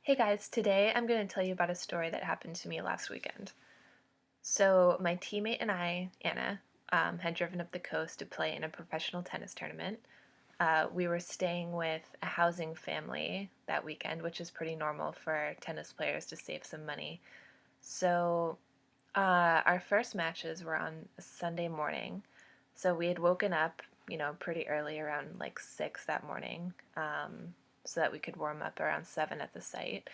Hey guys, today I'm going to tell you about a story that happened to me last weekend. So, my teammate and I, Anna, had driven up the coast to play in a professional tennis tournament. We were staying with a housing family that weekend, which is pretty normal for tennis players to save some money. So, our first matches were on a Sunday morning. So, we had woken up, pretty early, around like 6 that morning, so that we could warm up around 7 at the site.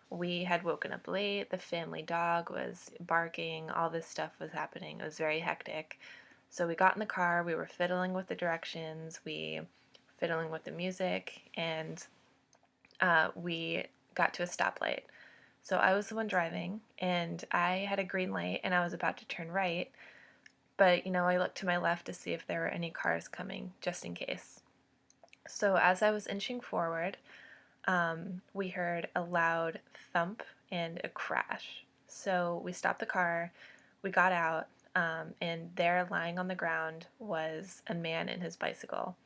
We had woken up late, the family dog was barking, all this stuff was happening. It was very hectic. So we got in the car, we were fiddling with the directions, we fiddling with the music, and we got to a stoplight. So I was the one driving, and I had a green light, and I was about to turn right, but I looked to my left to see if there were any cars coming, just in case. So as I was inching forward, we heard a loud thump and a crash. So we stopped the car, we got out, and there lying on the ground was a man and his bicycle.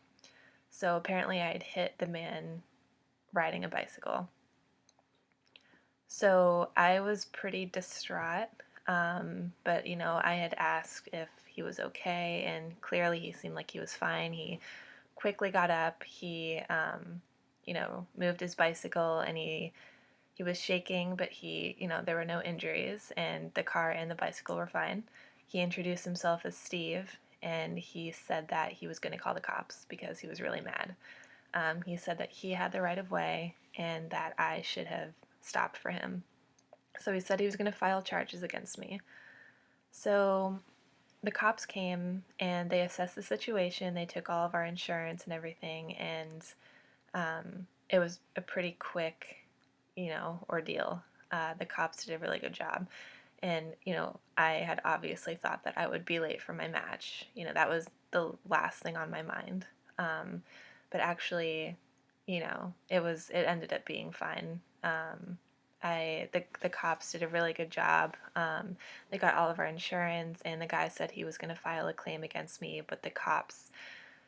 So apparently I had hit the man riding a bicycle. So I was pretty distraught, but I had asked if he was okay, and clearly he seemed like he was fine. He quickly got up, he moved his bicycle, and he was shaking, but there were no injuries, and the car and the bicycle were fine. He introduced himself as Steve, and he said that he was going to call the cops because he was really mad. He said that he had the right of way and that I should have stopped for him. So he said he was going to file charges against me. So the cops came and they assessed the situation. They took all of our insurance and everything, and it was a pretty quick ordeal. The cops did a really good job. And, I had obviously thought that I would be late for my match. That was the last thing on my mind. But actually, it ended up being fine. The cops did a really good job. They got all of our insurance, and the guy said he was going to file a claim against me, but the cops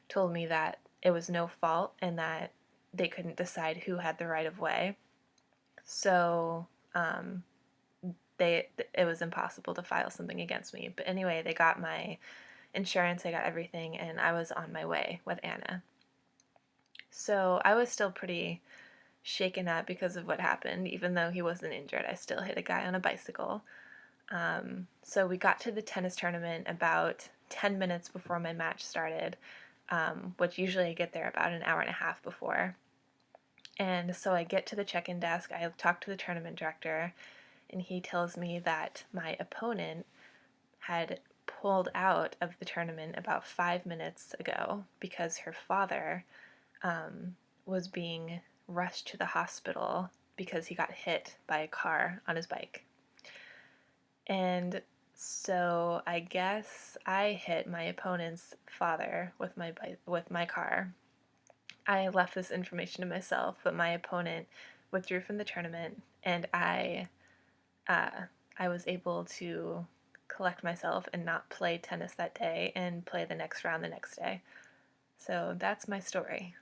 told me that it was no fault and that they couldn't decide who had the right of way. So it was impossible to file something against me. But anyway, they got my insurance, they got everything, and I was on my way with Anna. So I was still pretty shaken up because of what happened. Even though he wasn't injured, I still hit a guy on a bicycle. So we got to the tennis tournament about 10 minutes before my match started, which usually I get there about an hour and a half before. And so I get to the check-in desk, I talk to the tournament director, and he tells me that my opponent had pulled out of the tournament about 5 minutes ago because her father was being rushed to the hospital because he got hit by a car on his bike. And so I guess I hit my opponent's father with my car. I left this information to myself, but my opponent withdrew from the tournament, and uh, I was able to collect myself and not play tennis that day and play the next round the next day. So that's my story.